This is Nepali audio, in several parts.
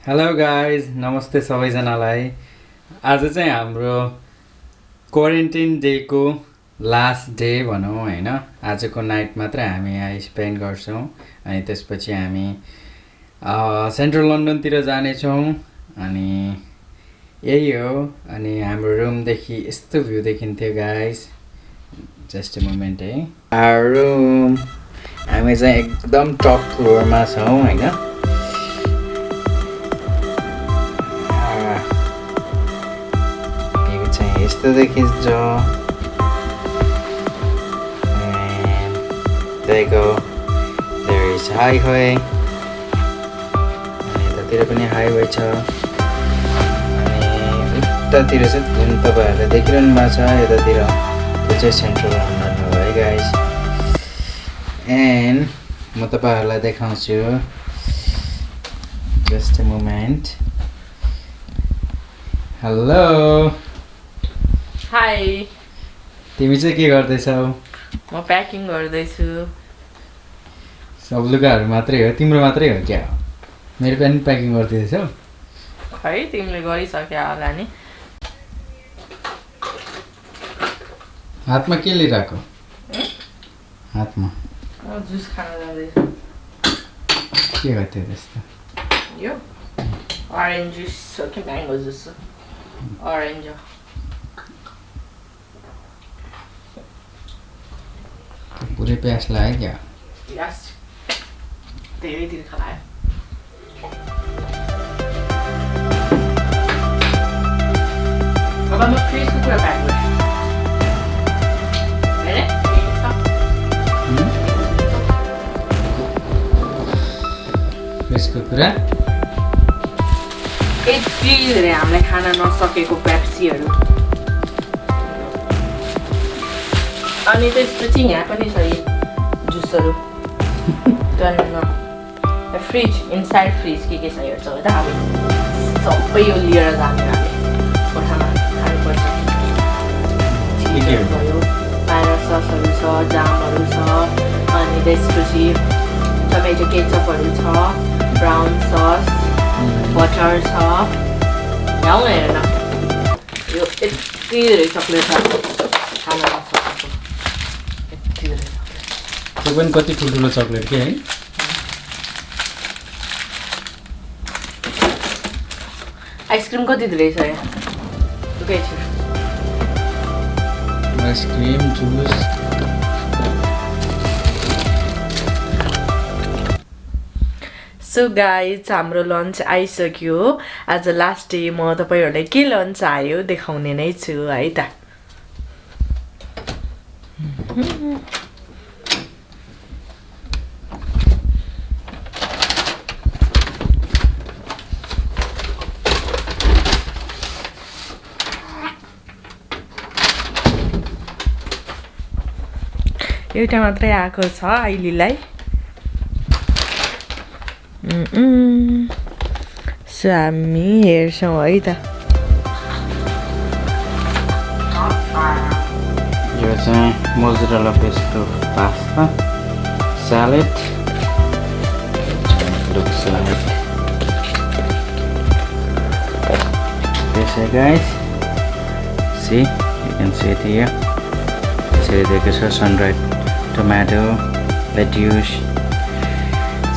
हेलो गाइज नमस्ते सबैजनालाई आज चाहिँ हाम्रो क्वारेन्टाइन डेको लास्ट डे भनौँ होइन आजको नाइट मात्रै हामी यहाँ स्पेन्ड गर्छौँ अनि त्यसपछि हामी सेन्ट्रल लन्डनतिर जानेछौँ अनि यही हो अनि हाम्रो रुमदेखि यस्तो भ्यू देखिन्थ्यो गाइज जस्ट अ मोमेन्ट है आवर रुम हामी चाहिँ एकदम टप फ्लोरमा छौँ होइन यस्तो देखिन्छ and there you go there is highway अनि यतातिर पनि हाइवे छ अनि उतातिर चाहिँ जुन तपाईँहरूले देखिरहनु भएको छ यतातिर त्यो चाहिँ सेन्ट्रल लन्डन हो है गाइज एन्ड म तपाईँहरूलाई देखाउँछु just a moment hello hi तिमी चाहिँ के गर्दैछौ म प्याकिङ गर्दैछु सब लुगाहरू मात्रै हो तिम्रो मात्रै हो क्या मेरो पनि प्याकिङ गरिदिँदैछौ खै तिमीले गरिसक्यो होला नि हातमा के लिइरहेको हातमा म जुस खान जाँदैछु के गर्थ्यो त्यस्तो यो अरेन्ज जुस हो कि म्याङ्गो जुस हो अरेन्ज हो पुरै प्यास लाग्यो क्या यस धेरै दिन खायो अब म फ्रिजको कुरा प्याक गर्छु फ्रिजको कुरा यति धेरै हामीलाई खान नसकेको पेप्सीहरू अनि त्यसपछि यहाँ पनि छ यी जुसहरू फ्रिज इनसाइड फ्रिज के छ हेर्छौँ त हामी सबै यो लिएर जाने हामी कोठामा खानुपर्छ भयो पायरा ससहरू छ जामहरू छ अनि त्यसपछि टमेटो केचपहरू छ ब्राउन सस बटर छ ल्याउन हेर्न यो यति धेरै चक्लेट छ खान नसकेको त्यो पनि कति ठुल्ठुलो चक्लेट के है आइसक्रिम कति धेरै छ यहाँ लुकै छु आइसक्रिम जुस सो गाइज हाम्रो लन्च आइसक्यो आज लास्ट डे म तपाईँहरूलाई के लन्च आयो देखाउने नै छु है त एउटा मात्रै आएको छ अहिलेलाई सो हामी हेर्छौँ है त यो चाहिँ mozzarella pesto pasta salad looks like this here guys see you can see it here there is sun-dried tomato lettuce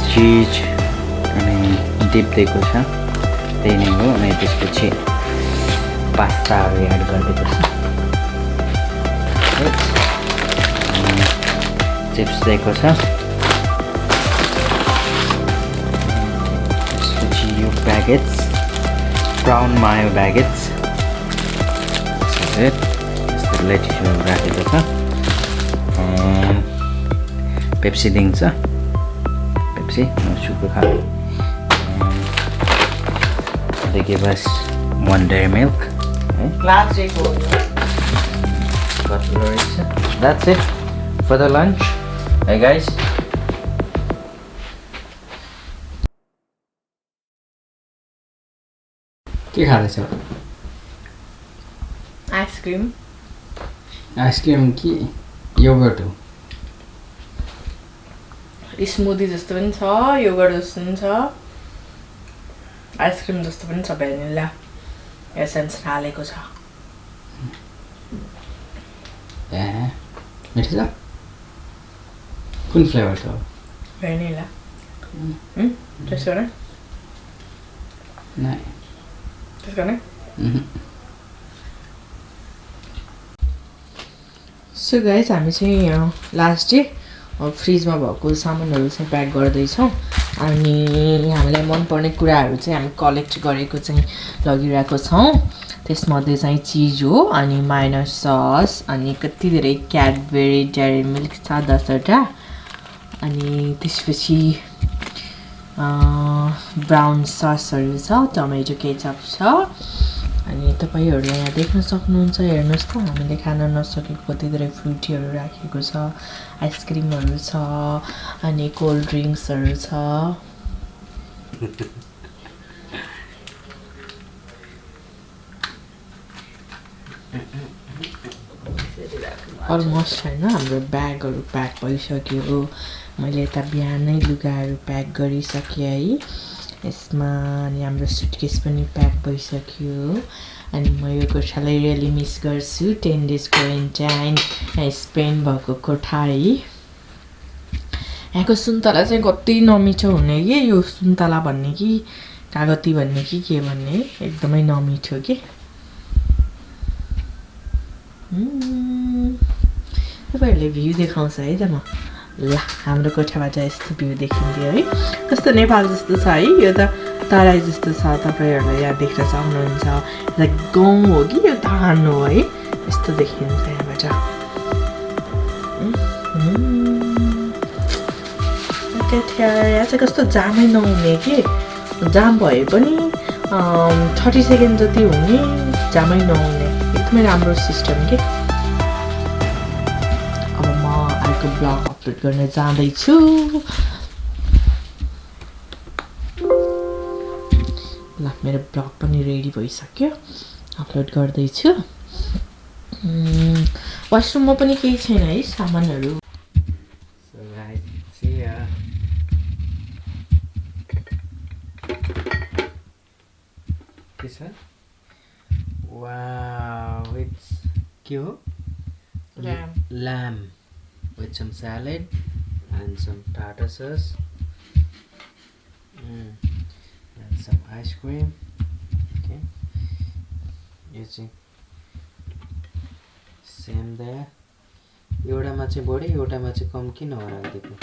cheese अनि डिप दिएको छ त्यही नै हो अनि त्यसपछि पास्ताहरू एड गरिदिएको छ चिप्स दिएको छ त्यसपछि यो ब्यागेट्स ब्राउन मायो ब्यागेट्स यस्तो लेटिसहरू राखेको छ पेप्सी दिन्छ पेप्सी सुको खाले they give us 1 dairy milk last day हो that's it for the lunch hey guys के खाँदैछौ आइसक्रिम आइसक्रिम कि योगर्ट हो स्मुदी जस्तो पनि छ योगर्ट जस्तो पनि छ आइसक्रिम जस्तो पनि छ भ्यानिला एसेन्स हालेको छ ए मिठो छ कुन फ्लेभर छ भ्यानिला टेस्ट गर्ने नाइ टेस्ट गर्ने सो गाइस हामी चाहिँ लास्ट डे फ्रिजमा भएको सामानहरू चाहिँ प्याक गर्दैछौँ अनि हामीलाई मनपर्ने कुराहरू चाहिँ हामी कलेक्ट गरेको चाहिँ लगिरहेको छौँ त्यसमध्ये चाहिँ चिज हो अनि मायोनेज सस अनि कति धेरै क्याडबेरी डेयरी मिल्क छ 10वटा अनि त्यसपछि ब्राउन ससहरू छ टमेटो केचप छ अनि तपाईहरुले यहाँ देख्न सक्नुहुन्छ हेर्नुस् त हामीले खान नसकेको कति धेरै फ्रुटीहरू राखेको छ आइसक्रिमहरू छ अनि कोल्ड ड्रिंक्सहरू छ अलमोस्ट हैन हाम्रो ब्यागहरू प्याक भइसक्यो मैले यता बिहानै लुगाहरू प्याक गरिसकेँ है यसमा अनि हाम्रो सुटकेस पनि प्याक भइसक्यो अनि म यो कोठालाई रियली मिस गर्छु 10 डेज क्वारेन्टाइन स्पेन्ड भएको कोठा है यहाँको सुन्तला चाहिँ कति नमिठो हुने के यो सुन्तला भन्ने कि कागती भन्ने कि के भन्ने एकदमै नमिठो के तपाईहरुले भ्यू देखाउँछ है त म ल हाम्रो कोठाबाट यस्तो भ्यू देखिन्थ्यो है कस्तो नेपाल जस्तो छ है यो त तराई जस्तो छ तपाईहरुले यहाँ देख्न सक्नुहुन्छ यो गाउँ हो कि यो धान हो है यस्तो देखिन्छ यहाँबाट यहाँ चाहिँ कस्तो जामै नहुने के जाम भए पनि 30 सेकेन्ड जति हुने जामै नहुने एकदमै राम्रो सिस्टम के अब म अर्को ब्लग अपलोड गर्न जाँदैछु ल मेरो ब्लग पनि रेडी भइसक्यो अपलोड गर्दैछु वासरुममा पनि केही छैन है सामानहरू के छ वाउ इट्स के हो lamb with some salad and some tartar sauce and some ice cream okay यो चाहिँ सेम there एउटामा चाहिँ बढी एउटामा चाहिँ कम किन हो राखिदिएको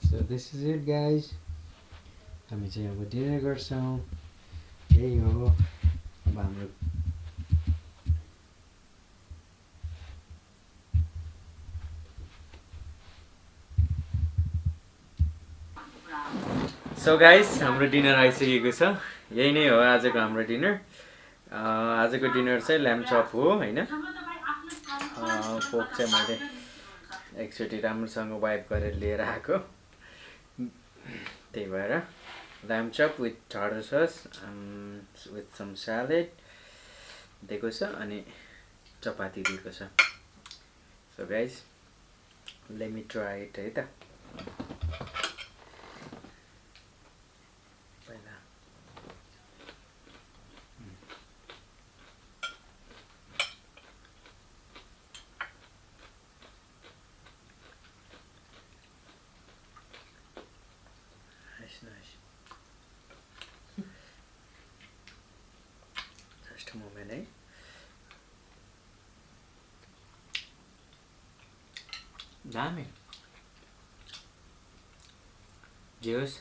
So this is it guys हामी चाहिँ अब डिनर गर्छौं यही हो अब हाम्रो सो गाइस हाम्रो डिनर आइसकेको छ यही नै हो आजको हाम्रो डिनर आजको डिनर चाहिँ ल्याम्ब चप हो हैन पोक चाहिँ मैले एकचोटि राम्रोसँग वाइप गरेर लिएर आएको त्यही भएर lamb chop with tartar sauce with some salad दिएको छ अनि चपाती दिएको छ so guys let me try it है त पहिला nice just a moment eh दामी जेस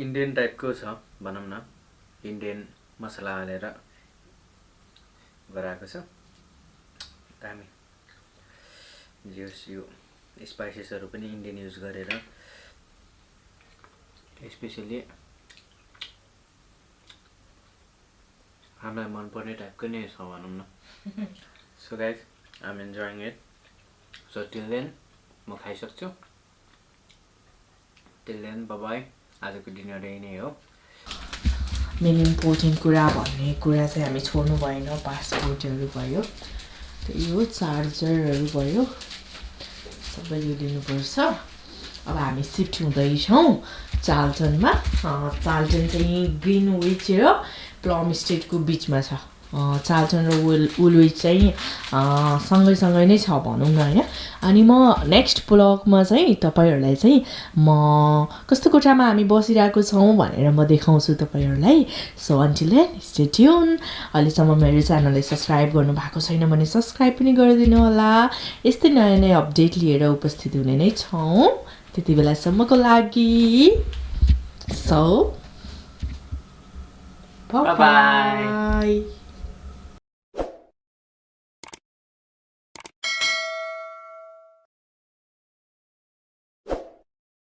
इन्डियन टाइपको छ भनौं न इन्डियन मसला हालेर गराएको छ दामी जेस यो स्पाइसेसहरु पनि इन्डियन युज गरेर स्पेशली हामीलाई मन पर्ने टाइपको नै छ भनौं न so guys I'm enjoying it so till then म खाइसक्छु till then bye bye आजको डिनर यही नै हो मेन इम्पोर्टेन्ट कुरा भन्ने कुरा चाहिँ हामी छोड्नु भएन पासपोर्टहरु भयो यो चार्जरहरू भयो सबै यो लिनुपर्छ अब हामी सिफ्ट हुँदैछौँ चाल्टनमा चाल्टन चाहिँ ग्रिनविच र प्लम स्टेटको बिचमा छ चाल्टन र वुलविच चाहिँ सँगै नै छ भनौँ न होइन अनि म नेक्स्ट ब्लगमा चाहिँ तपाईँहरूलाई चाहिँ म कस्तो कोठामा हामी बसिरहेको छौँ भनेर म देखाउँछु तपाईँहरूलाई so until then stay tune अहिलेसम्म मेरो च्यानललाई सब्सक्राइब गर्नुभएको छैन भने सब्सक्राइब पनि गरिदिनु होला यस्तै नयाँ नयाँ अपडेट लिएर उपस्थित हुने नै छौँ त्यति बेलासम्मको लागि सो बाई